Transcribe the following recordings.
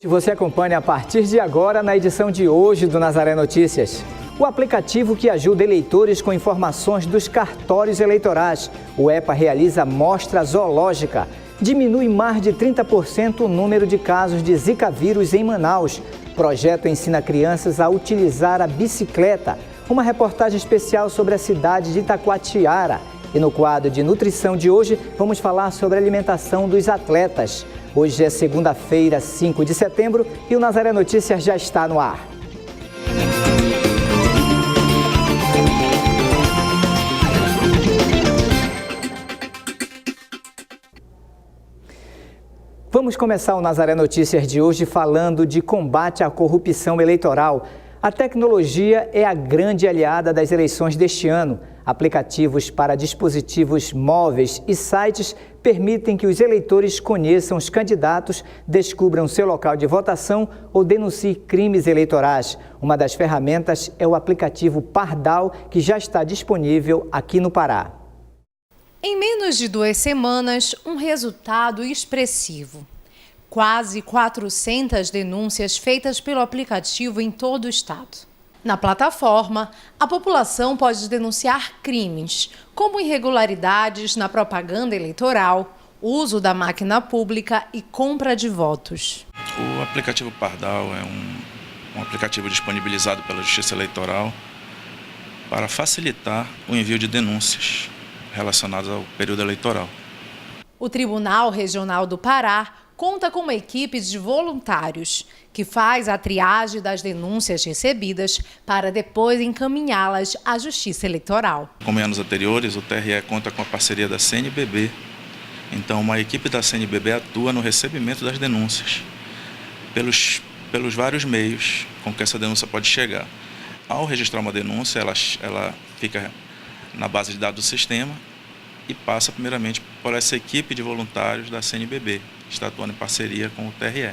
Você acompanha a partir de agora na edição de hoje do Nazaré Notícias. O aplicativo que ajuda eleitores com informações dos cartórios eleitorais. O EPA realiza mostra zoológica. Diminui mais de 30% o número de casos de Zika vírus em Manaus. Projeto ensina crianças a utilizar a bicicleta. Uma reportagem especial sobre a cidade de Itacoatiara. E no quadro de nutrição de hoje, vamos falar sobre a alimentação dos atletas. Hoje é segunda-feira, 5 de setembro, e o Nazaré Notícias já está no ar. Vamos começar o Nazaré Notícias de hoje falando de combate à corrupção eleitoral. A tecnologia é a grande aliada das eleições deste ano. Aplicativos para dispositivos móveis e sites permitem que os eleitores conheçam os candidatos, descubram seu local de votação ou denunciem crimes eleitorais. Uma das ferramentas é o aplicativo Pardal, que já está disponível aqui no Pará. Em menos de 2 semanas, um resultado expressivo. Quase 400 denúncias feitas pelo aplicativo em todo o estado. Na plataforma, a população pode denunciar crimes, como irregularidades na propaganda eleitoral, uso da máquina pública e compra de votos. O aplicativo Pardal é um aplicativo disponibilizado pela Justiça Eleitoral para facilitar o envio de denúncias relacionadas ao período eleitoral. O Tribunal Regional do Pará conta com uma equipe de voluntários que faz a triagem das denúncias recebidas para depois encaminhá-las à Justiça Eleitoral. Como em anos anteriores, o TRE conta com a parceria da CNBB. Então, uma equipe da CNBB atua no recebimento das denúncias pelos vários meios com que essa denúncia pode chegar. Ao registrar uma denúncia, ela fica na base de dados do sistema e passa primeiramente por essa equipe de voluntários da CNBB, que está atuando em parceria com o TRE.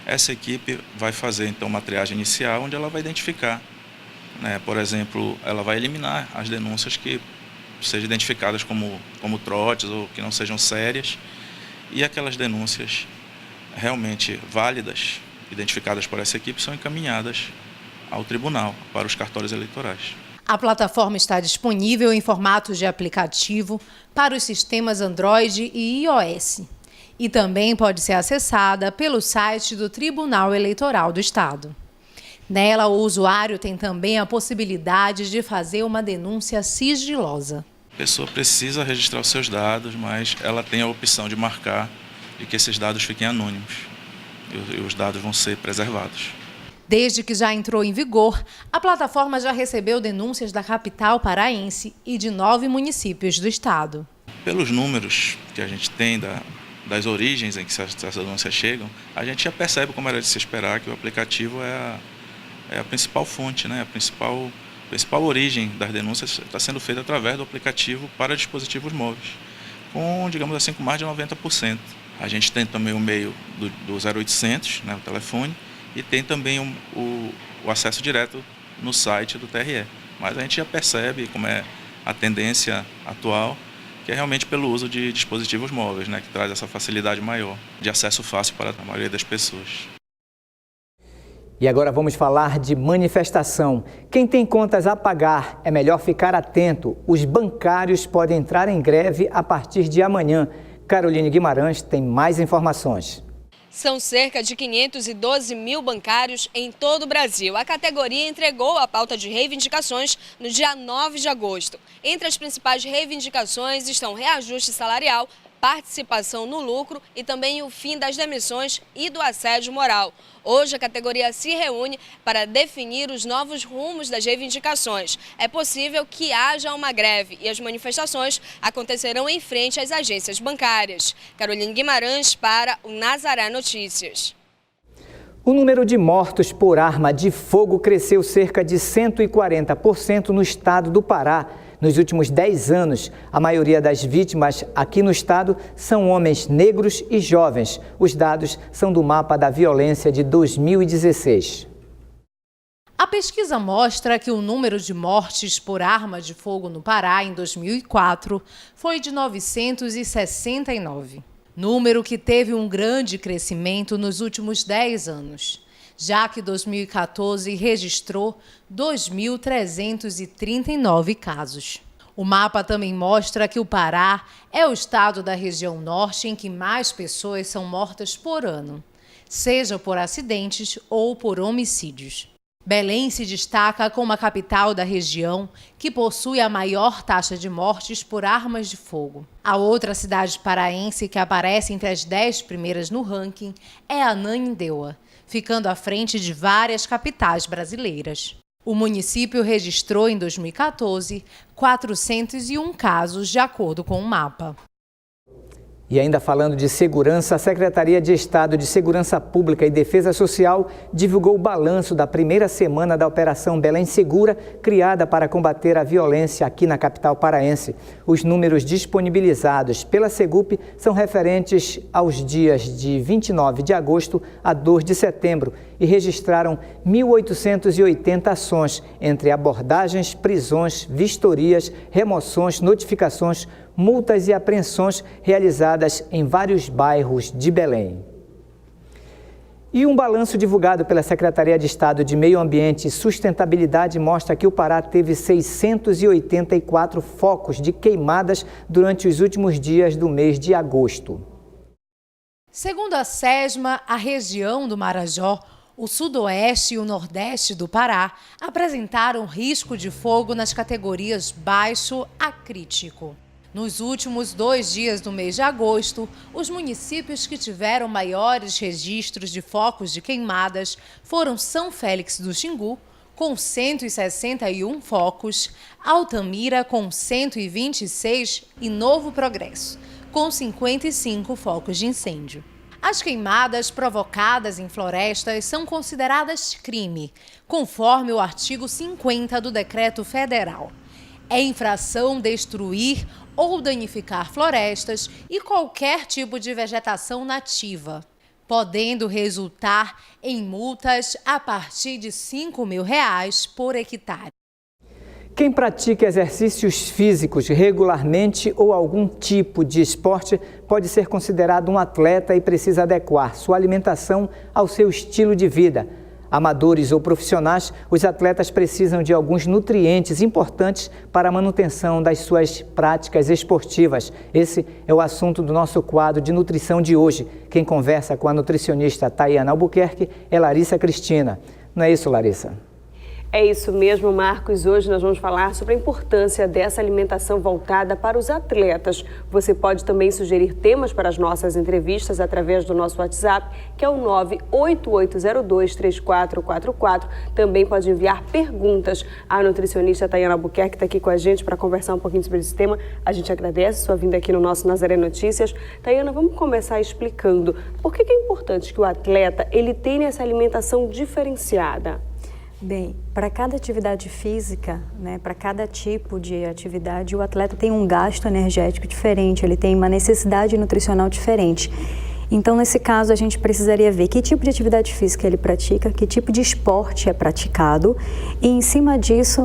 Essa equipe vai fazer então uma triagem inicial, onde ela vai identificar, por exemplo, ela vai eliminar as denúncias que sejam identificadas como trotes ou que não sejam sérias, e aquelas denúncias realmente válidas, identificadas por essa equipe, são encaminhadas ao tribunal, para os cartórios eleitorais. A plataforma está disponível em formato de aplicativo para os sistemas Android e iOS. E também pode ser acessada pelo site do Tribunal Eleitoral do Estado. Nela, o usuário tem também a possibilidade de fazer uma denúncia sigilosa. A pessoa precisa registrar os seus dados, mas ela tem a opção de marcar de que esses dados fiquem anônimos e os dados vão ser preservados. Desde que já entrou em vigor, a plataforma já recebeu denúncias da capital paraense e de 9 municípios do estado. Pelos números que a gente tem das origens em que essas denúncias chegam, a gente já percebe, como era de se esperar, que o aplicativo é a principal fonte, a principal origem das denúncias está sendo feita através do aplicativo para dispositivos móveis, com, digamos assim, com mais de 90%. A gente tem também o meio do 0800, o telefone, e tem também o acesso direto no site do TRE. Mas a gente já percebe, como é a tendência atual, que é realmente pelo uso de dispositivos móveis, que traz essa facilidade maior de acesso fácil para a maioria das pessoas. E agora vamos falar de manifestação. Quem tem contas a pagar é melhor ficar atento. Os bancários podem entrar em greve a partir de amanhã. Caroline Guimarães tem mais informações. São cerca de 512 mil bancários em todo o Brasil. A categoria entregou a pauta de reivindicações no dia 9 de agosto. Entre as principais reivindicações estão reajuste salarial, participação no lucro e também o fim das demissões e do assédio moral. Hoje a categoria se reúne para definir os novos rumos das reivindicações. É possível que haja uma greve e as manifestações acontecerão em frente às agências bancárias. Caroline Guimarães para o Nazaré Notícias. O número de mortos por arma de fogo cresceu cerca de 140% no estado do Pará. Nos últimos 10 anos, a maioria das vítimas aqui no estado são homens negros e jovens. Os dados são do mapa da violência de 2016. A pesquisa mostra que o número de mortes por arma de fogo no Pará em 2004 foi de 969. número que teve um grande crescimento nos últimos 10 anos, já que 2014 registrou 2.339 casos. O mapa também mostra que o Pará é o estado da região norte em que mais pessoas são mortas por ano, seja por acidentes ou por homicídios. Belém se destaca como a capital da região, que possui a maior taxa de mortes por armas de fogo. A outra cidade paraense que aparece entre as 10 primeiras no ranking é Ananindeua, ficando à frente de várias capitais brasileiras. O município registrou em 2014 401 casos, de acordo com o mapa. E ainda falando de segurança, a Secretaria de Estado de Segurança Pública e Defesa Social divulgou o balanço da primeira semana da Operação Belém Segura, criada para combater a violência aqui na capital paraense. Os números disponibilizados pela Segup são referentes aos dias de 29 de agosto a 2 de setembro e registraram 1.880 ações, entre abordagens, prisões, vistorias, remoções, notificações, multas e apreensões realizadas em vários bairros de Belém. E um balanço divulgado pela Secretaria de Estado de Meio Ambiente e Sustentabilidade mostra que o Pará teve 684 focos de queimadas durante os últimos dias do mês de agosto. Segundo a SESMA, a região do Marajó, o sudoeste e o nordeste do Pará apresentaram risco de fogo nas categorias baixo a crítico. Nos últimos 2 dias do mês de agosto, os municípios que tiveram maiores registros de focos de queimadas foram São Félix do Xingu, com 161 focos, Altamira, com 126 e Novo Progresso, com 55 focos de incêndio. As queimadas provocadas em florestas são consideradas crime, conforme o artigo 50 do Decreto Federal. É infração destruir ou danificar florestas e qualquer tipo de vegetação nativa, podendo resultar em multas a partir de R$ 5.000 por hectare. Quem pratica exercícios físicos regularmente ou algum tipo de esporte pode ser considerado um atleta e precisa adequar sua alimentação ao seu estilo de vida. Amadores ou profissionais, os atletas precisam de alguns nutrientes importantes para a manutenção das suas práticas esportivas. Esse é o assunto do nosso quadro de nutrição de hoje. Quem conversa com a nutricionista Tayana Albuquerque é Larissa Cristina. Não é isso, Larissa? É isso mesmo, Marcos. Hoje nós vamos falar sobre a importância dessa alimentação voltada para os atletas. Você pode também sugerir temas para as nossas entrevistas através do nosso WhatsApp, que é o 988023444. Também pode enviar perguntas. A nutricionista Tayana Albuquerque está aqui com a gente para conversar um pouquinho sobre esse tema. A gente agradece sua vinda aqui no nosso Nazaré Notícias. Tayana, vamos começar explicando por que é importante que o atleta ele tenha essa alimentação diferenciada. Bem, para cada atividade física, para cada tipo de atividade, o atleta tem um gasto energético diferente, ele tem uma necessidade nutricional diferente. Então, nesse caso, a gente precisaria ver que tipo de atividade física ele pratica, que tipo de esporte é praticado e, em cima disso,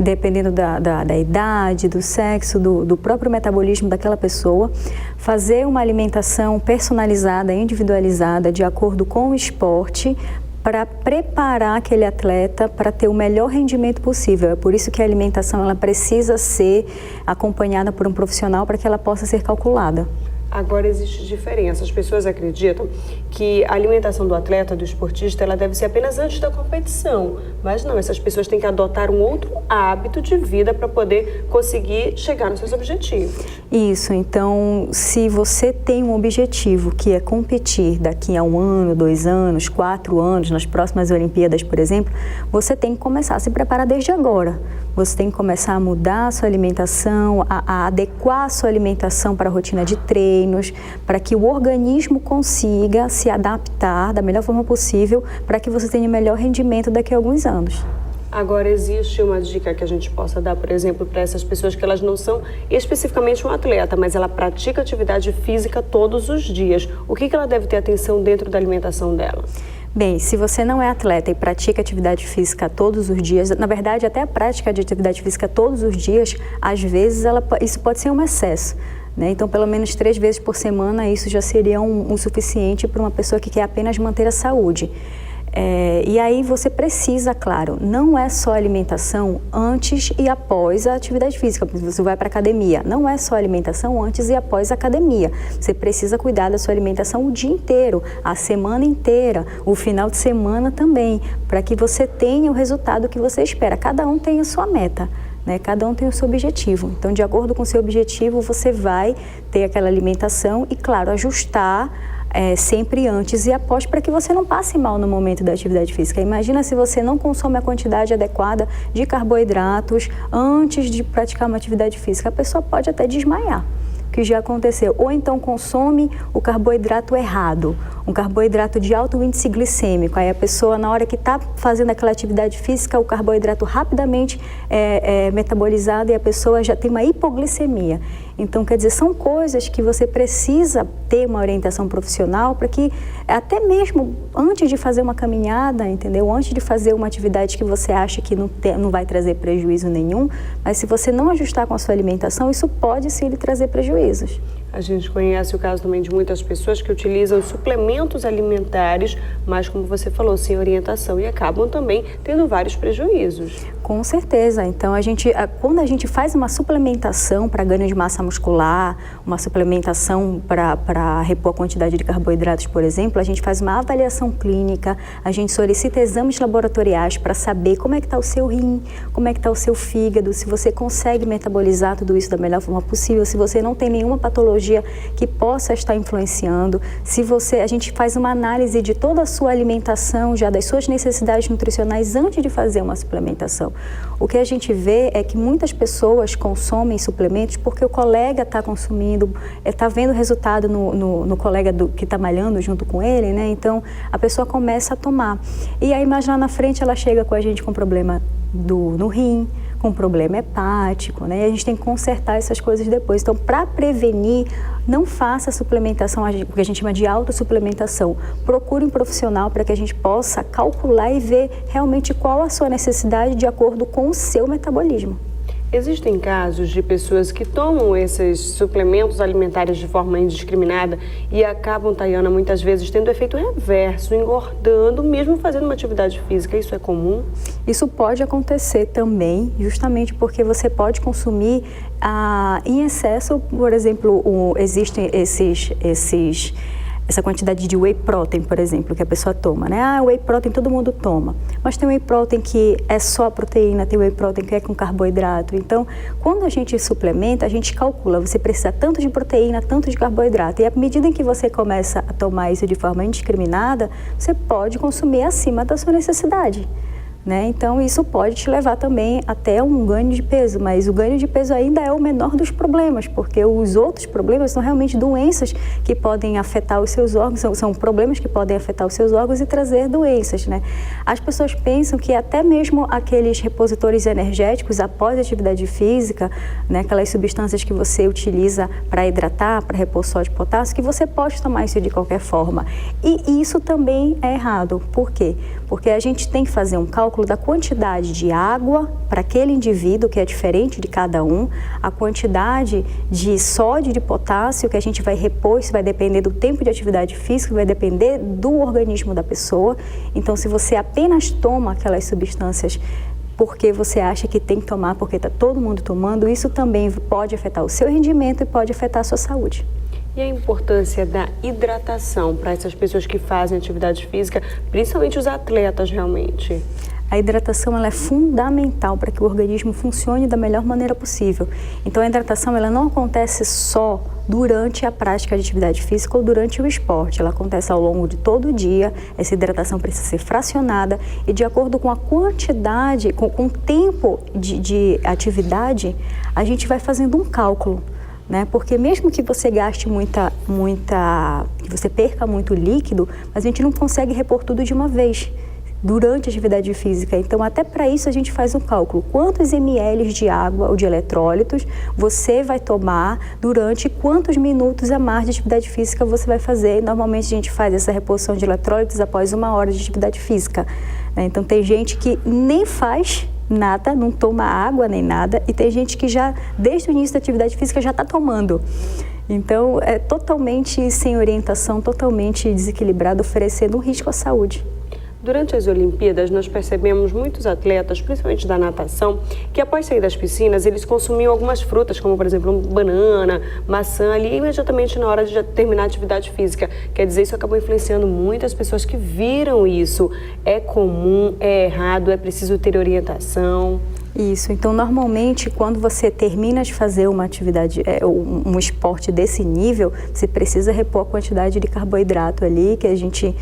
dependendo da idade, do sexo, do próprio metabolismo daquela pessoa, fazer uma alimentação personalizada, individualizada, de acordo com o esporte, para preparar aquele atleta para ter o melhor rendimento possível. É por isso que a alimentação ela precisa ser acompanhada por um profissional para que ela possa ser calculada. Agora existe diferença. As pessoas acreditam que a alimentação do atleta, do esportista, ela deve ser apenas antes da competição. Mas não, essas pessoas têm que adotar um outro hábito de vida para poder conseguir chegar nos seus objetivos. Isso, então, se você tem um objetivo que é competir daqui a 1 ano, 2 anos, 4 anos, nas próximas Olimpíadas, por exemplo, você tem que começar a se preparar desde agora. Você tem que começar a mudar a sua alimentação, a adequar a sua alimentação para a rotina de treinos, para que o organismo consiga se adaptar da melhor forma possível para que você tenha o melhor rendimento daqui a alguns anos. Agora, existe uma dica que a gente possa dar, por exemplo, para essas pessoas que elas não são especificamente um atleta, mas ela pratica atividade física todos os dias. O que ela deve ter atenção dentro da alimentação dela? Bem, se você não é atleta e pratica atividade física todos os dias, na verdade até a prática de atividade física todos os dias, às vezes isso pode ser um excesso. né? Então, pelo menos 3 vezes por semana, isso já seria o suficiente para uma pessoa que quer apenas manter a saúde. E aí você precisa, claro, não é só alimentação antes e após a atividade física. Você vai para a academia, não é só alimentação antes e após a academia. Você precisa cuidar da sua alimentação o dia inteiro, a semana inteira, o final de semana também, para que você tenha o resultado que você espera. Cada um tem a sua meta, né? Cada um tem o seu objetivo. Então, de acordo com o seu objetivo, você vai ter aquela alimentação e, claro, ajustar sempre antes e após, para que você não passe mal no momento da atividade física. Imagina se você não consome a quantidade adequada de carboidratos antes de praticar uma atividade física. A pessoa pode até desmaiar, que já aconteceu. Ou então consome o carboidrato errado, um carboidrato de alto índice glicêmico. Aí a pessoa, na hora que está fazendo aquela atividade física, o carboidrato rapidamente é metabolizado e a pessoa já tem uma hipoglicemia. Então, quer dizer, são coisas que você precisa ter uma orientação profissional para que, até mesmo antes de fazer uma caminhada, entendeu? Antes de fazer uma atividade que você acha que não vai trazer prejuízo nenhum, mas se você não ajustar com a sua alimentação, isso pode sim lhe trazer prejuízos. A gente conhece o caso também de muitas pessoas que utilizam suplementos alimentares, mas como você falou, sem orientação, e acabam também tendo vários prejuízos. Com certeza. Então, quando a gente faz uma suplementação para ganho de massa muscular, uma suplementação para repor a quantidade de carboidratos, por exemplo, a gente faz uma avaliação clínica, a gente solicita exames laboratoriais para saber como é que está o seu rim, como é que está o seu fígado, se você consegue metabolizar tudo isso da melhor forma possível, se você não tem nenhuma patologia que possa estar influenciando, a gente faz uma análise de toda a sua alimentação, já das suas necessidades nutricionais antes de fazer uma suplementação. O que a gente vê é que muitas pessoas consomem suplementos porque o colega está consumindo, está vendo o resultado no colega que está malhando junto com ele, né? Então a pessoa começa a tomar. E aí mais lá na frente ela chega com a gente com problema no rim, com problema hepático, né? E a gente tem que consertar essas coisas depois. Então, para prevenir, não faça suplementação, o que a gente chama de autossuplementação. Procure um profissional para que a gente possa calcular e ver realmente qual a sua necessidade de acordo com o seu metabolismo. Existem casos de pessoas que tomam esses suplementos alimentares de forma indiscriminada e acabam, Tayana, muitas vezes tendo efeito reverso, engordando, mesmo fazendo uma atividade física. Isso é comum? Isso pode acontecer também, justamente porque você pode consumir em excesso, por exemplo, existem essa quantidade de whey protein, por exemplo, que a pessoa toma, né? Whey protein todo mundo toma, mas tem whey protein que é só proteína, tem whey protein que é com carboidrato. Então, quando a gente suplementa, a gente calcula, você precisa tanto de proteína, tanto de carboidrato. E à medida em que você começa a tomar isso de forma indiscriminada, você pode consumir acima da sua necessidade, né? Então, isso pode te levar também até um ganho de peso, mas o ganho de peso ainda é o menor dos problemas, porque os outros problemas são realmente doenças que podem afetar os seus órgãos, são problemas que podem afetar os seus órgãos e trazer doenças, né? As pessoas pensam que até mesmo aqueles repositores energéticos após a atividade física, né, aquelas substâncias que você utiliza para hidratar, para repor sódio e potássio, que você pode tomar isso de qualquer forma. E isso também é errado. Por quê? Porque a gente tem que fazer um cálculo da quantidade de água para aquele indivíduo, que é diferente de cada um, a quantidade de sódio e de potássio que a gente vai repor, isso vai depender do tempo de atividade física, vai depender do organismo da pessoa. Então, se você apenas toma aquelas substâncias porque você acha que tem que tomar, porque está todo mundo tomando, isso também pode afetar o seu rendimento e pode afetar a sua saúde. E a importância da hidratação para essas pessoas que fazem atividade física, principalmente os atletas realmente? A hidratação ela é fundamental para que o organismo funcione da melhor maneira possível. Então a hidratação ela não acontece só durante a prática de atividade física ou durante o esporte. Ela acontece ao longo de todo o dia. Essa hidratação precisa ser fracionada e de acordo com a quantidade, com o tempo de atividade, a gente vai fazendo um cálculo, né? Porque mesmo que você gaste que você perca muito líquido, mas a gente não consegue repor tudo de uma vez durante a atividade física. Então, até para isso a gente faz um cálculo. Quantos ml de água ou de eletrólitos você vai tomar durante quantos minutos a mais de atividade física você vai fazer? E normalmente a gente faz essa reposição de eletrólitos após 1 hora de atividade física, né? Então, tem gente que nem faz nada, não toma água nem nada, e tem gente que já, desde o início da atividade física, já está tomando. Então, é totalmente sem orientação, totalmente desequilibrado, oferecendo um risco à saúde. Durante as Olimpíadas, nós percebemos muitos atletas, principalmente da natação, que após sair das piscinas, eles consumiam algumas frutas, como por exemplo, banana, maçã, ali imediatamente na hora de terminar a atividade física. Quer dizer, isso acabou influenciando muitas pessoas que viram isso. É comum, é errado, é preciso ter orientação. Isso, então normalmente quando você termina de fazer uma atividade, um esporte desse nível, você precisa repor a quantidade de carboidrato ali, que a gente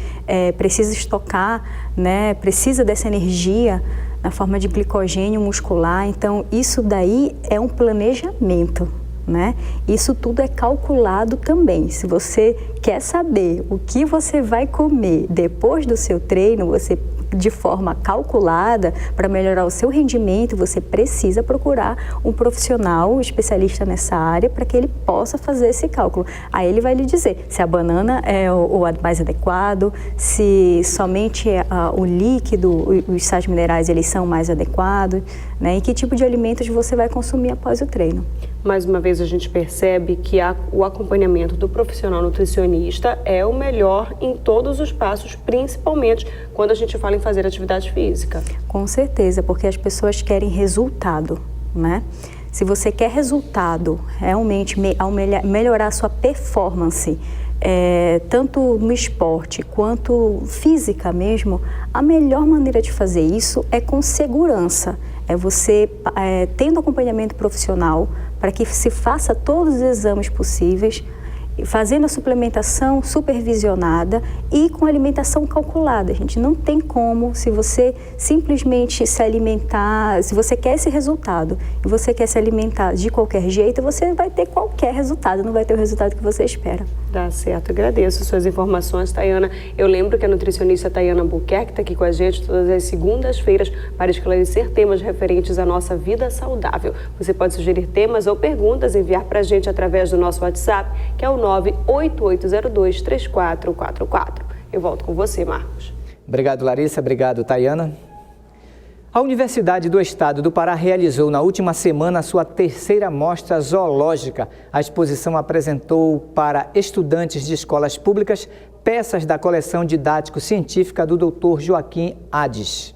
precisa estocar, né? Precisa dessa energia na forma de glicogênio muscular, então isso daí é um planejamento, né? Isso tudo é calculado também. Se você quer saber o que você vai comer depois do seu treino, você de forma calculada, para melhorar o seu rendimento, você precisa procurar um profissional especialista nessa área para que ele possa fazer esse cálculo. Aí ele vai lhe dizer se a banana é o mais adequado, se somente o líquido, os sais minerais, eles são mais adequados, né? E que tipo de alimentos você vai consumir após o treino. Mais uma vez a gente percebe que o acompanhamento do profissional nutricionista é o melhor em todos os passos, principalmente quando a gente fala em fazer atividade física. Com certeza, porque as pessoas querem resultado, né? Se você quer resultado, realmente melhorar a sua performance, tanto no esporte quanto física mesmo, a melhor maneira de fazer isso é com segurança. É você tendo acompanhamento profissional para que se faça todos os exames possíveis, fazendo a suplementação supervisionada e com alimentação calculada. A gente não tem como, se você simplesmente se alimentar, se você quer esse resultado e você quer se alimentar de qualquer jeito, você vai ter qualquer resultado, não vai ter o resultado que você espera. Tá certo, agradeço suas informações, Tayana. Eu lembro que a nutricionista Tayana Albuquerque está aqui com a gente todas as segundas-feiras para esclarecer temas referentes à nossa vida saudável. Você pode sugerir temas ou perguntas, enviar para a gente através do nosso WhatsApp, que é o 98802-3444. Eu volto com você, Marcos. Obrigado, Larissa. Obrigado, Tayana. A Universidade do Estado do Pará realizou na última semana a sua terceira mostra zoológica. A exposição apresentou para estudantes de escolas públicas peças da coleção didático-científica do Dr. Joaquim Hades.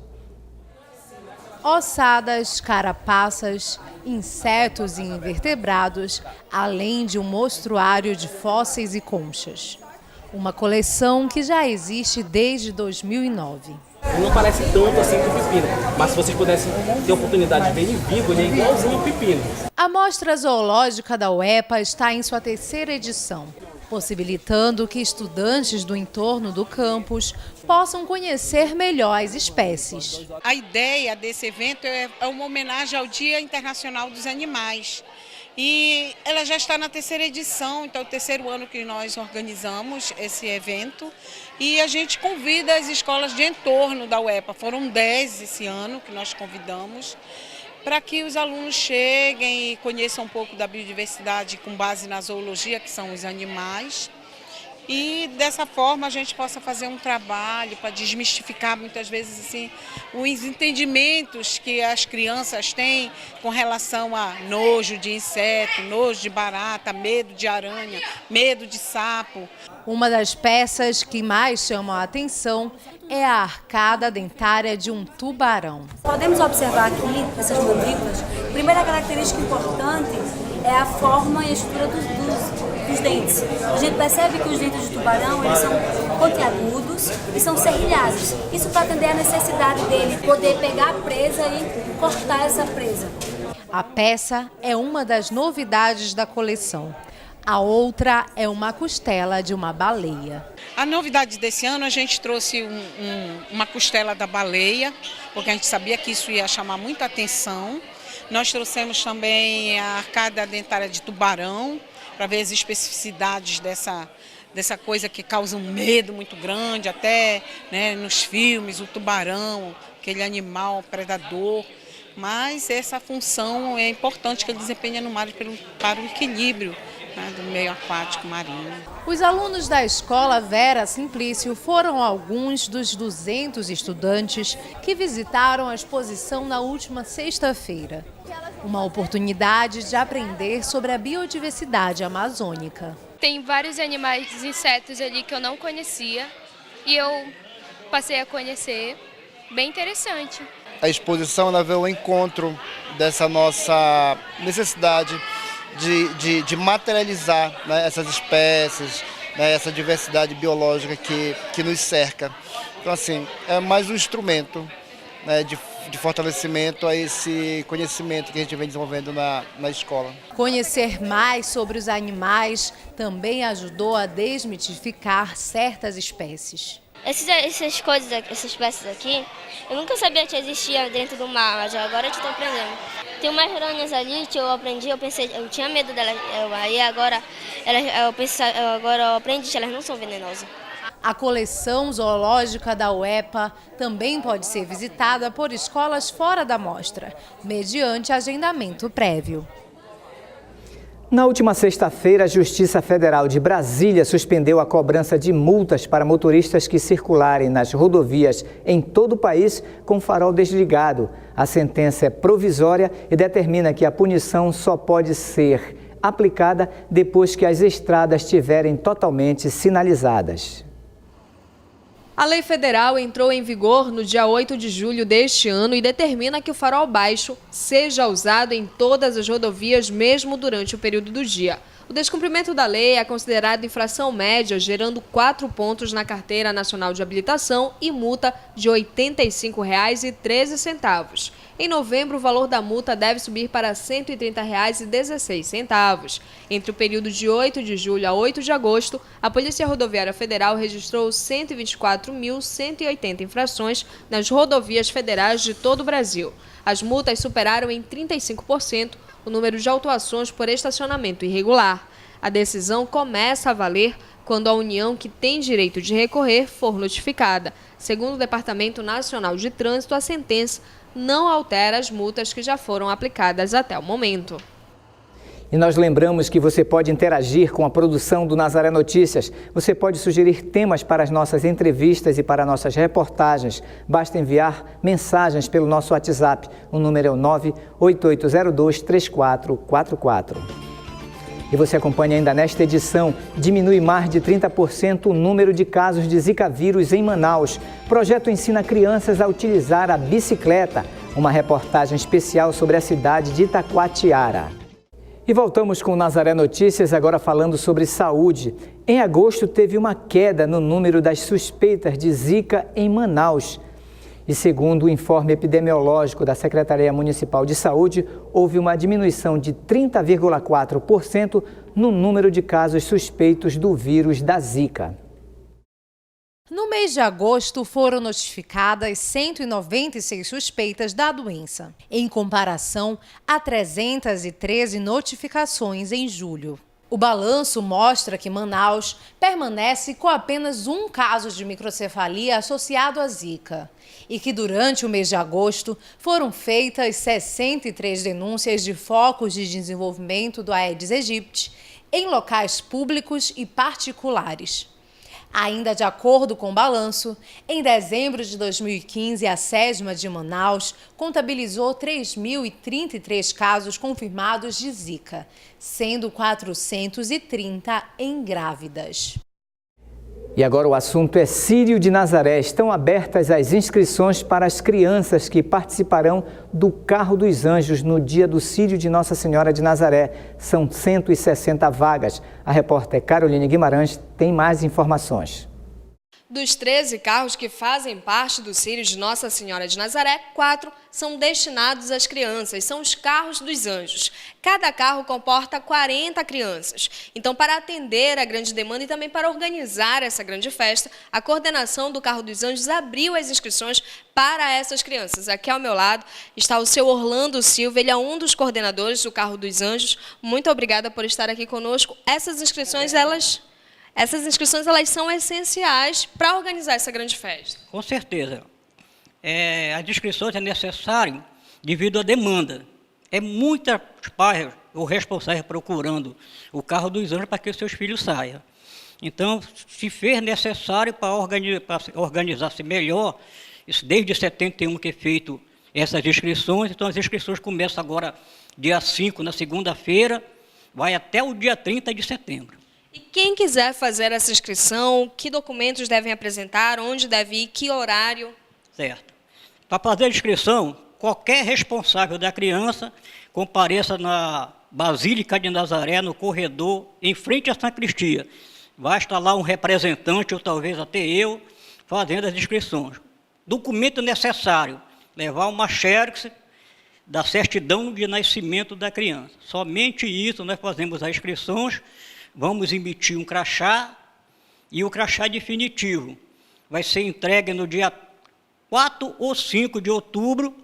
Ossadas, carapaças, insetos e invertebrados, além de um mostruário de fósseis e conchas. Uma coleção que já existe desde 2009. Não parece tanto assim com o pepino, mas se vocês pudessem ter a oportunidade de ver ele vivo, ele é igualzinho ao pepino. A Mostra Zoológica da UEPA está em sua terceira edição, possibilitando que estudantes do entorno do campus possam conhecer melhor as espécies. A ideia desse evento é uma homenagem ao Dia Internacional dos Animais. E ela já está na terceira edição, então é o terceiro ano que nós organizamos esse evento. E a gente convida as escolas de entorno da UEPA, foram 10 esse ano que nós convidamos, para que os alunos cheguem e conheçam um pouco da biodiversidade com base na zoologia, que são os animais. E dessa forma a gente possa fazer um trabalho para desmistificar muitas vezes assim, os entendimentos que as crianças têm com relação a nojo de inseto, nojo de barata, medo de aranha, medo de sapo. Uma das peças que mais chamam a atenção é a arcada dentária de um tubarão. Podemos observar aqui, essas mandíbulas, a primeira característica importante é a forma e a estrutura dos dentes. A gente percebe que os dentes de tubarão eles são pontiagudos e são serrilhados. Isso para atender a necessidade dele poder pegar a presa e cortar essa presa. A peça é uma das novidades da coleção. A outra é uma costela de uma baleia. A novidade desse ano, a gente trouxe uma costela da baleia, porque a gente sabia que isso ia chamar muita atenção. Nós trouxemos também a arcada dentária de tubarão, para ver as especificidades dessa coisa que causa um medo muito grande, até né, nos filmes, o tubarão, aquele animal predador. Mas essa função é importante que ele desempenha no mar para o equilíbrio né, do meio aquático marinho. Os alunos da escola Vera Simplício foram alguns dos 200 estudantes que visitaram a exposição na última sexta-feira. Uma oportunidade de aprender sobre a biodiversidade amazônica. Tem vários animais, insetos ali que eu não conhecia e eu passei a conhecer. Bem interessante. A exposição ela veio ao encontro dessa nossa necessidade de materializar, né, essas espécies, né, essa diversidade biológica que nos cerca. Então, assim, é mais um instrumento, né, de fortalecimento a esse conhecimento que a gente vem desenvolvendo na escola. Conhecer mais sobre os animais também ajudou a desmitificar certas espécies. Essas coisas, essas espécies aqui, eu nunca sabia que existia dentro do mar, mas agora eu estou aprendendo. Tem umas aranhas ali que eu aprendi, eu tinha medo delas, aí agora eu aprendi que elas não são venenosas. A coleção zoológica da UEPA também pode ser visitada por escolas fora da mostra, mediante agendamento prévio. Na última sexta-feira, a Justiça Federal de Brasília suspendeu a cobrança de multas para motoristas que circularem nas rodovias em todo o país com farol desligado. A sentença é provisória e determina que a punição só pode ser aplicada depois que as estradas estiverem totalmente sinalizadas. A lei federal entrou em vigor no dia 8 de julho deste ano e determina que o farol baixo seja usado em todas as rodovias, mesmo durante o período do dia. O descumprimento da lei é considerado infração média, gerando 4 pontos na Carteira Nacional de Habilitação e multa de R$ 85,13. Em novembro, o valor da multa deve subir para R$ 130,16. Entre o período de 8 de julho a 8 de agosto, a Polícia Rodoviária Federal registrou 124.180 infrações nas rodovias federais de todo o Brasil. As multas superaram em 35% o número de autuações por estacionamento irregular. A decisão começa a valer quando a União que tem direito de recorrer for notificada. Segundo o Departamento Nacional de Trânsito, a sentença não altera as multas que já foram aplicadas até o momento. E nós lembramos que você pode interagir com a produção do Nazaré Notícias. Você pode sugerir temas para as nossas entrevistas e para nossas reportagens. Basta enviar mensagens pelo nosso WhatsApp. O número é o 988023444. E você acompanha ainda nesta edição. Diminui mais de 30% o número de casos de Zika vírus em Manaus. Projeto ensina crianças a utilizar a bicicleta. Uma reportagem especial sobre a cidade de Itacoatiara. E voltamos com o Nazaré Notícias, agora falando sobre saúde. Em agosto, teve uma queda no número das suspeitas de Zika em Manaus. E segundo o informe epidemiológico da Secretaria Municipal de Saúde, houve uma diminuição de 30,4% no número de casos suspeitos do vírus da Zika. No mês de agosto, foram notificadas 196 suspeitas da doença, em comparação a 313 notificações em julho. O balanço mostra que Manaus permanece com apenas um caso de microcefalia associado à Zika e que durante o mês de agosto foram feitas 63 denúncias de focos de desenvolvimento do Aedes aegypti em locais públicos e particulares. Ainda de acordo com o balanço, em dezembro de 2015, a SESMA de Manaus contabilizou 3.033 casos confirmados de Zika, sendo 430 em grávidas. E agora o assunto é Círio de Nazaré. Estão abertas as inscrições para as crianças que participarão do Carro dos Anjos no dia do Círio de Nossa Senhora de Nazaré. São 160 vagas. A repórter Caroline Guimarães tem mais informações. Dos 13 carros que fazem parte do Círio de Nossa Senhora de Nazaré, 4 são destinados às crianças, são os carros dos anjos. Cada carro comporta 40 crianças. Então, para atender a grande demanda e também para organizar essa grande festa, a coordenação do Carro dos Anjos abriu as inscrições para essas crianças. Aqui ao meu lado está o seu Orlando Silva, ele é um dos coordenadores do Carro dos Anjos. Muito obrigada por estar aqui conosco. Essas inscrições, elas são essenciais para organizar essa grande festa. Com certeza. As inscrições é necessário devido à demanda. É muitos pais ou responsáveis procurando o carro dos anjos para que seus filhos saiam. Então, se fez necessário para organizar-se melhor, isso desde 71 que é feito essas inscrições, então as inscrições começam agora dia 5, na segunda-feira, vai até o dia 30 de setembro. E quem quiser fazer essa inscrição, que documentos devem apresentar, onde deve ir, que horário? Certo. Para fazer a inscrição, qualquer responsável da criança compareça na Basílica de Nazaré, no corredor, em frente à sacristia. Vai estar lá um representante, ou talvez até eu, fazendo as inscrições. Documento necessário, levar uma xerox da certidão de nascimento da criança. Somente isso nós fazemos as inscrições, vamos emitir um crachá, e o crachá definitivo vai ser entregue no dia 4 ou 5 de outubro,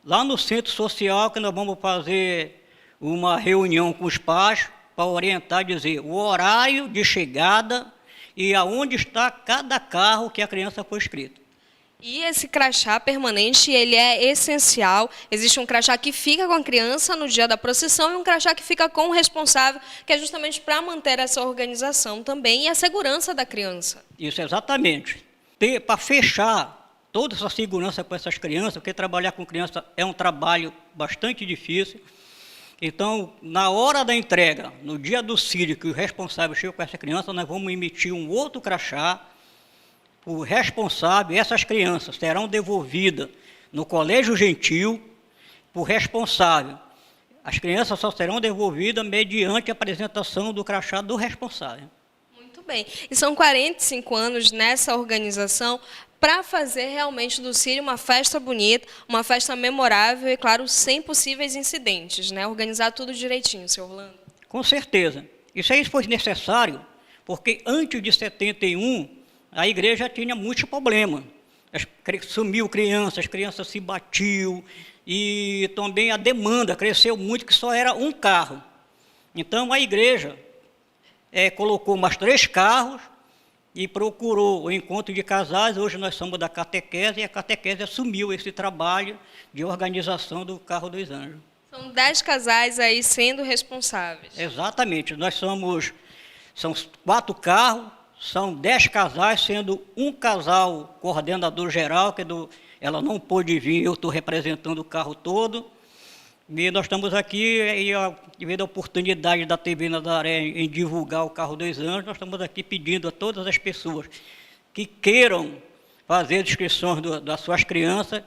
lá no Centro Social, que nós vamos fazer uma reunião com os pais para orientar, dizer o horário de chegada e aonde está cada carro que a criança foi inscrita. E esse crachá permanente, ele é essencial. Existe um crachá que fica com a criança no dia da procissão e um crachá que fica com o responsável, que é justamente para manter essa organização também e a segurança da criança. Isso, exatamente. Para fechar toda essa segurança com essas crianças, porque trabalhar com criança é um trabalho bastante difícil. Então, na hora da entrega, no dia do CID, que o responsável chega com essa criança, nós vamos emitir um outro crachá. O responsável, essas crianças serão devolvidas no Colégio Gentil por responsável. As crianças só serão devolvidas mediante a apresentação do crachá do responsável. Muito bem. E são 45 anos nessa organização para fazer realmente do CID uma festa bonita, uma festa memorável e, claro, sem possíveis incidentes, né? Organizar tudo direitinho, seu Orlando. Com certeza. Isso aí foi necessário, porque antes de 71, a igreja tinha muitos problemas. Sumiu crianças, as crianças se batiam, e também a demanda cresceu muito, que só era um carro. Então, a igreja colocou mais 3 carros e procurou o encontro de casais. Hoje nós somos da catequese, e a catequese assumiu esse trabalho de organização do Carro dos Anjos. São 10 casais aí sendo responsáveis. Exatamente. São 4 carros, são 10 casais, sendo um casal coordenador geral, que ela não pôde vir, eu estou representando o carro todo. E nós estamos aqui, devido à oportunidade da TV Nazaré em divulgar o Carro dos Anjos, nós estamos aqui pedindo a todas as pessoas que queiram fazer as inscrições das suas crianças,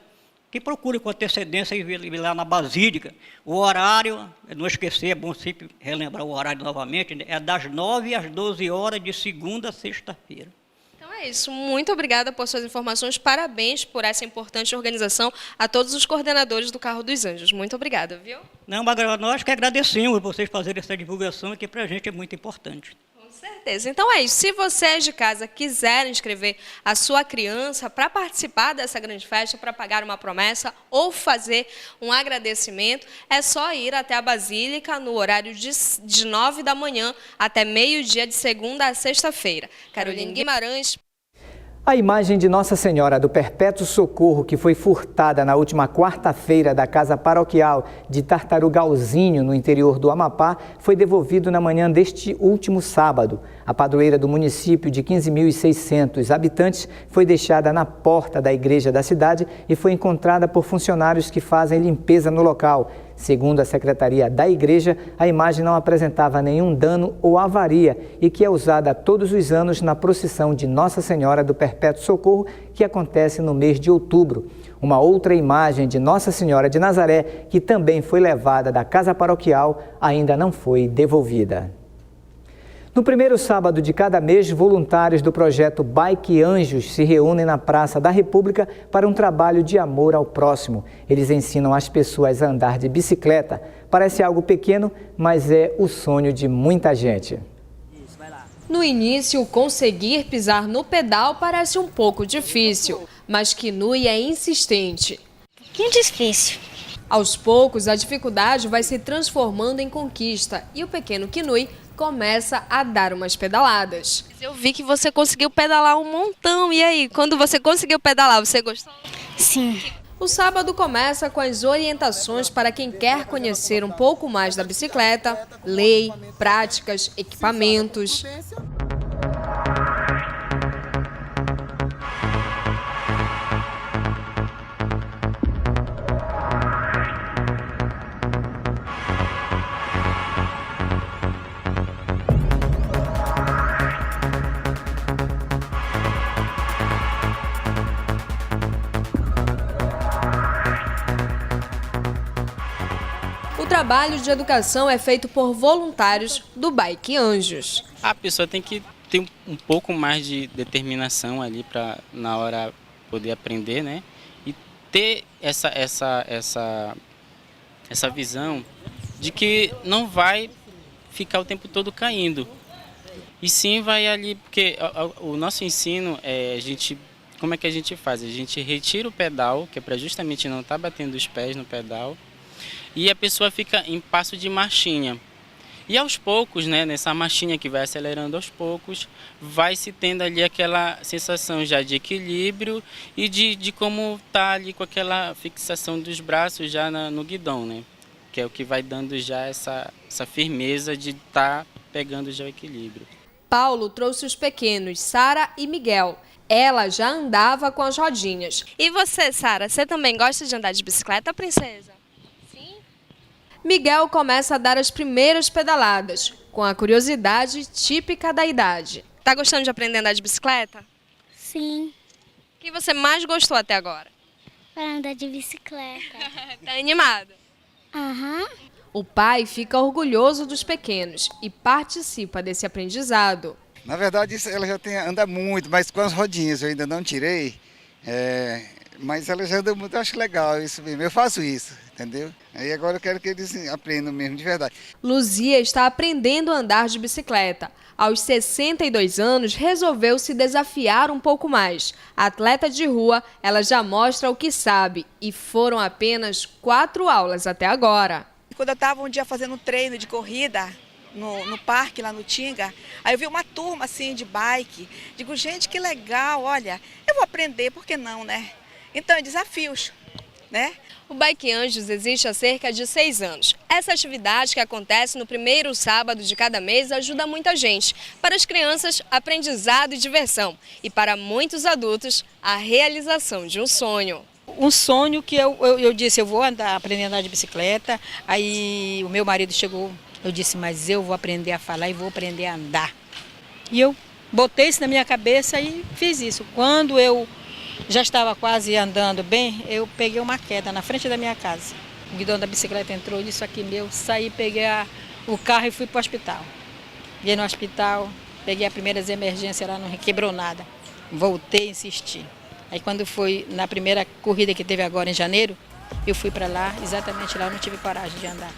que procurem com antecedência e vir lá na Basílica. O horário, não esquecer, é bom sempre relembrar o horário novamente, é das 9 às 12 horas, de segunda a sexta-feira. Então é isso. Muito obrigada por suas informações. Parabéns por essa importante organização a todos os coordenadores do Carro dos Anjos. Muito obrigada, viu? Não, mas nós que agradecemos vocês fazerem essa divulgação, que para a gente é muito importante. Com certeza. Então é isso. Se vocês de casa quiserem inscrever a sua criança para participar dessa grande festa, para pagar uma promessa ou fazer um agradecimento, é só ir até a Basílica no horário de 9 da manhã até meio-dia, de segunda a sexta-feira. Caroline Guimarães. A imagem de Nossa Senhora do Perpétuo Socorro, que foi furtada na última quarta-feira da Casa Paroquial de Tartarugalzinho, no interior do Amapá, foi devolvida na manhã deste último sábado. A padroeira do município, de 15.600 habitantes, foi deixada na porta da igreja da cidade e foi encontrada por funcionários que fazem limpeza no local. Segundo a secretaria da igreja, a imagem não apresentava nenhum dano ou avaria e que é usada todos os anos na procissão de Nossa Senhora do Perpétuo Socorro, que acontece no mês de outubro. Uma outra imagem de Nossa Senhora de Nazaré, que também foi levada da casa paroquial, ainda não foi devolvida. No primeiro sábado de cada mês, voluntários do projeto Bike Anjos se reúnem na Praça da República para um trabalho de amor ao próximo. Eles ensinam as pessoas a andar de bicicleta. Parece algo pequeno, mas é o sonho de muita gente. No início, conseguir pisar no pedal parece um pouco difícil, mas Kinui é insistente. Que difícil. Aos poucos, a dificuldade vai se transformando em conquista e o pequeno Kinui começa a dar umas pedaladas. Eu vi que você conseguiu pedalar um montão. E aí, quando você conseguiu pedalar, você gostou? Sim. O sábado começa com as orientações para quem quer conhecer um pouco mais da bicicleta, lei, práticas, equipamentos. O trabalho de educação é feito por voluntários do Bike Anjos. A pessoa tem que ter um pouco mais de determinação ali para na hora poder aprender, né? E ter essa visão de que não vai ficar o tempo todo caindo. E sim vai ali, porque o nosso ensino, como é que a gente faz? A gente retira o pedal, que é para justamente não estar batendo os pés no pedal, e a pessoa fica em passo de marchinha. E aos poucos, né, nessa marchinha que vai acelerando aos poucos, vai se tendo ali aquela sensação já de equilíbrio e de como tá ali com aquela fixação dos braços já no guidão, né? Que é o que vai dando já essa firmeza de estar pegando já o equilíbrio. Paulo trouxe os pequenos, Sara e Miguel. Ela já andava com as rodinhas. E você, Sara, você também gosta de andar de bicicleta, princesa? Miguel começa a dar as primeiras pedaladas, com a curiosidade típica da idade. Tá gostando de aprender a andar de bicicleta? Sim. O que você mais gostou até agora? Para andar de bicicleta. Tá animado? Aham. O pai fica orgulhoso dos pequenos e participa desse aprendizado. Na verdade, ela já anda muito, mas com as rodinhas eu ainda não tirei. Mas ela já anda muito, eu acho legal isso mesmo. Eu faço isso, entendeu? Aí agora eu quero que eles aprendam mesmo, de verdade. Luzia está aprendendo a andar de bicicleta. Aos 62 anos, resolveu se desafiar um pouco mais. Atleta de rua, ela já mostra o que sabe. E foram apenas 4 aulas até agora. Quando eu estava um dia fazendo um treino de corrida no parque, lá no Tinga, aí eu vi uma turma assim de bike. Digo, gente, que legal, olha, eu vou aprender, por que não, né? Então, desafios, né? O Bike Anjos existe há cerca de 6 anos. Essa atividade, que acontece no primeiro sábado de cada mês, ajuda muita gente. Para as crianças, aprendizado e diversão. E para muitos adultos, a realização de um sonho. Um sonho que eu disse, eu vou aprender a andar de bicicleta. Aí o meu marido chegou, eu disse, mas eu vou aprender a falar e vou aprender a andar. E eu botei isso na minha cabeça e fiz isso. Quando eu já estava quase andando bem, eu peguei uma queda na frente da minha casa. O guidão da bicicleta entrou nisso aqui meu, saí, peguei o carro e fui para o hospital. Cheguei no hospital, peguei as primeiras emergências lá, não quebrou nada. Voltei a insistir. Aí quando foi na primeira corrida que teve agora em janeiro, eu fui para lá, exatamente lá eu não tive coragem de andar.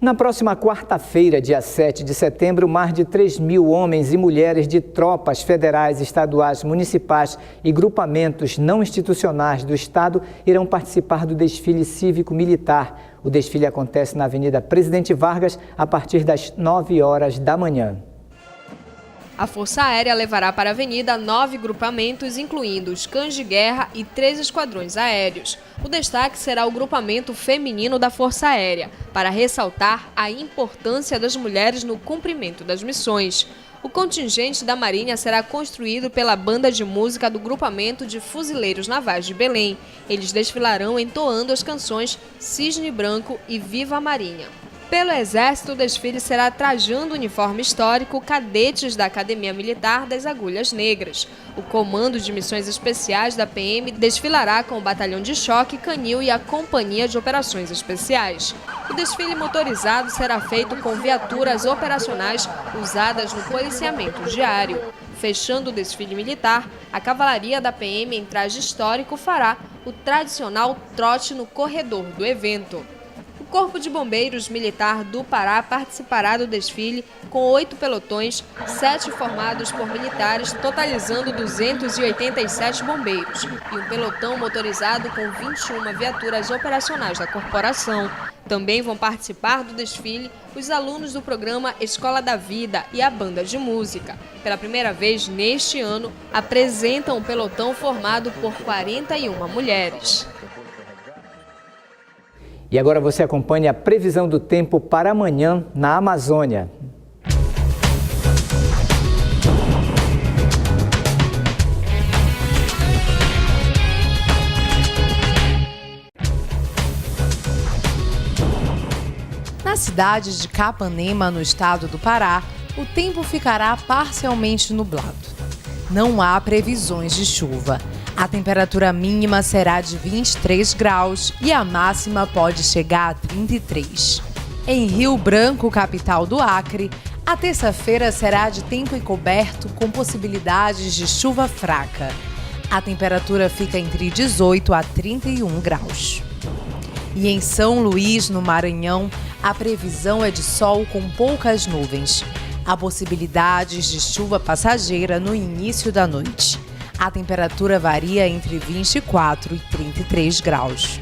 Na próxima quarta-feira, dia 7 de setembro, mais de 3.000 homens e mulheres de tropas federais, estaduais, municipais e grupamentos não institucionais do Estado irão participar do desfile cívico-militar. O desfile acontece na Avenida Presidente Vargas a partir das 9 horas da manhã. A Força Aérea levará para a avenida 9 grupamentos, incluindo os cães de guerra e 3 esquadrões aéreos. O destaque será o grupamento feminino da Força Aérea, para ressaltar a importância das mulheres no cumprimento das missões. O contingente da Marinha será construído pela banda de música do grupamento de fuzileiros navais de Belém. Eles desfilarão entoando as canções Cisne Branco e Viva a Marinha. Pelo Exército, o desfile será trajando o uniforme histórico cadetes da Academia Militar das Agulhas Negras. O Comando de Missões Especiais da PM desfilará com o Batalhão de Choque, Canil e a Companhia de Operações Especiais. O desfile motorizado será feito com viaturas operacionais usadas no policiamento diário. Fechando o desfile militar, a Cavalaria da PM em traje histórico fará o tradicional trote no corredor do evento. O Corpo de Bombeiros Militar do Pará participará do desfile com 8 pelotões, 7 formados por militares, totalizando 287 bombeiros, e um pelotão motorizado com 21 viaturas operacionais da corporação. Também vão participar do desfile os alunos do programa Escola da Vida e a banda de música. Pela primeira vez neste ano, apresentam um pelotão formado por 41 mulheres. E agora você acompanha a previsão do tempo para amanhã na Amazônia. Na cidade de Capanema, no estado do Pará, o tempo ficará parcialmente nublado. Não há previsões de chuva. A temperatura mínima será de 23 graus e a máxima pode chegar a 33. Em Rio Branco, capital do Acre, a terça-feira será de tempo encoberto com possibilidades de chuva fraca. A temperatura fica entre 18 a 31 graus. E em São Luís, no Maranhão, a previsão é de sol com poucas nuvens. Há possibilidades de chuva passageira no início da noite. A temperatura varia entre 24 e 33 graus.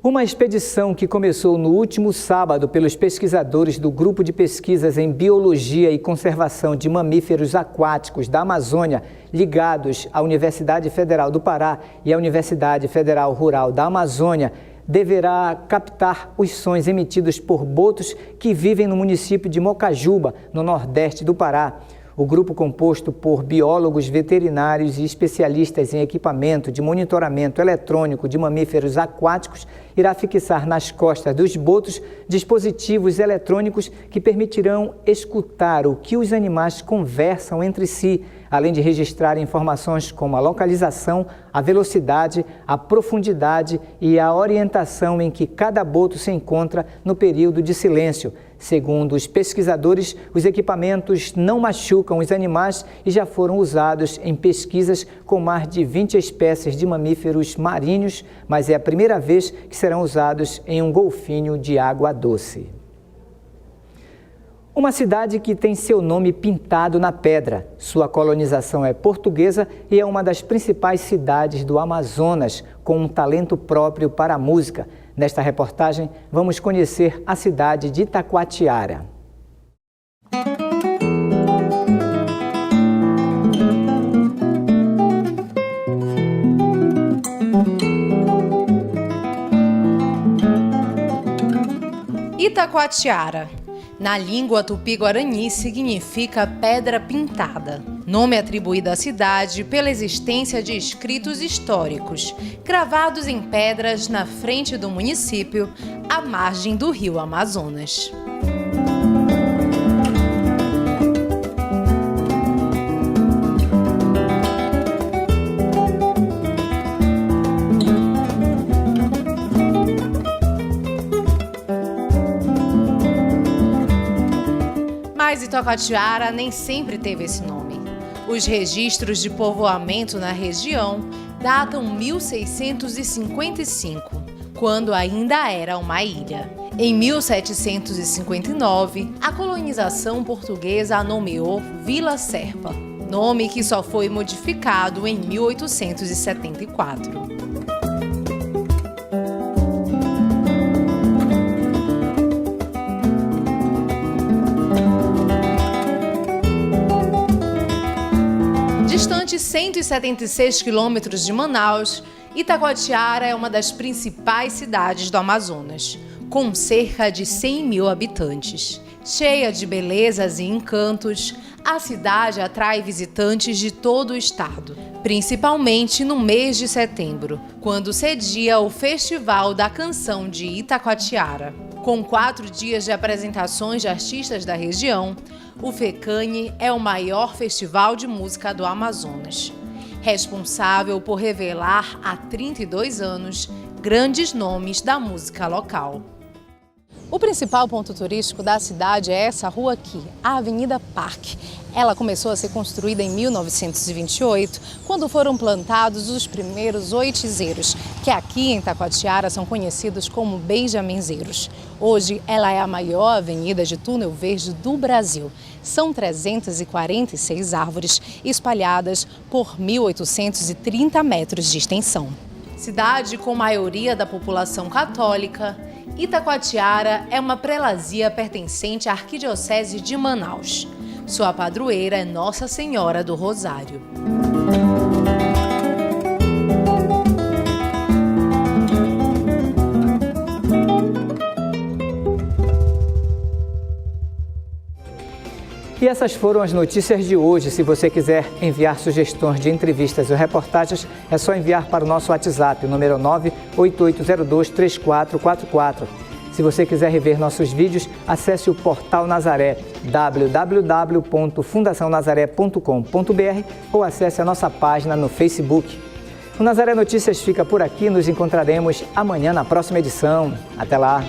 Uma expedição que começou no último sábado pelos pesquisadores do Grupo de Pesquisas em Biologia e Conservação de Mamíferos Aquáticos da Amazônia, ligados à Universidade Federal do Pará e à Universidade Federal Rural da Amazônia, deverá captar os sons emitidos por botos que vivem no município de Mocajuba, no nordeste do Pará. O grupo, composto por biólogos veterinários e especialistas em equipamento de monitoramento eletrônico de mamíferos aquáticos, irá fixar nas costas dos botos dispositivos eletrônicos que permitirão escutar o que os animais conversam entre si, além de registrar informações como a localização, a velocidade, a profundidade e a orientação em que cada boto se encontra no período de silêncio. Segundo os pesquisadores, os equipamentos não machucam os animais e já foram usados em pesquisas com mais de 20 espécies de mamíferos marinhos, mas é a primeira vez que serão usados em um golfinho de água doce. Uma cidade que tem seu nome pintado na pedra. Sua colonização é portuguesa e é uma das principais cidades do Amazonas, com um talento próprio para a música. Nesta reportagem, vamos conhecer a cidade de Itacoatiara. Itacoatiara. Na língua tupi-guarani significa pedra pintada. Nome atribuído à cidade pela existência de escritos históricos, gravados em pedras na frente do município, à margem do rio Amazonas. Mas Itacoatiara nem sempre teve esse nome. Os registros de povoamento na região datam 1655, quando ainda era uma ilha. Em 1759, a colonização portuguesa a nomeou Vila Serpa, nome que só foi modificado em 1874. Distante 176 quilômetros de Manaus, Itacoatiara é uma das principais cidades do Amazonas, com cerca de 100 mil habitantes. Cheia de belezas e encantos, a cidade atrai visitantes de todo o estado, principalmente no mês de setembro, quando cedia o Festival da Canção de Itacoatiara. Com 4 dias de apresentações de artistas da região, o FECANE é o maior festival de música do Amazonas, responsável por revelar há 32 anos grandes nomes da música local. O principal ponto turístico da cidade é essa rua aqui, a Avenida Parque. Ela começou a ser construída em 1928, quando foram plantados os primeiros oitizeiros, que aqui em Taquatiara são conhecidos como benjaminzeiros. Hoje, ela é a maior avenida de túnel verde do Brasil. São 346 árvores espalhadas por 1.830 metros de extensão. Cidade com maioria da população católica, Itacoatiara é uma prelazia pertencente à Arquidiocese de Manaus. Sua padroeira é Nossa Senhora do Rosário. E essas foram as notícias de hoje. Se você quiser enviar sugestões de entrevistas ou reportagens, é só enviar para o nosso WhatsApp, o número 988023444. Se você quiser rever nossos vídeos, acesse o Portal Nazaré, www.fundacionazaré.com.br ou acesse a nossa página no Facebook. O Nazaré Notícias fica por aqui, nos encontraremos amanhã na próxima edição. Até lá!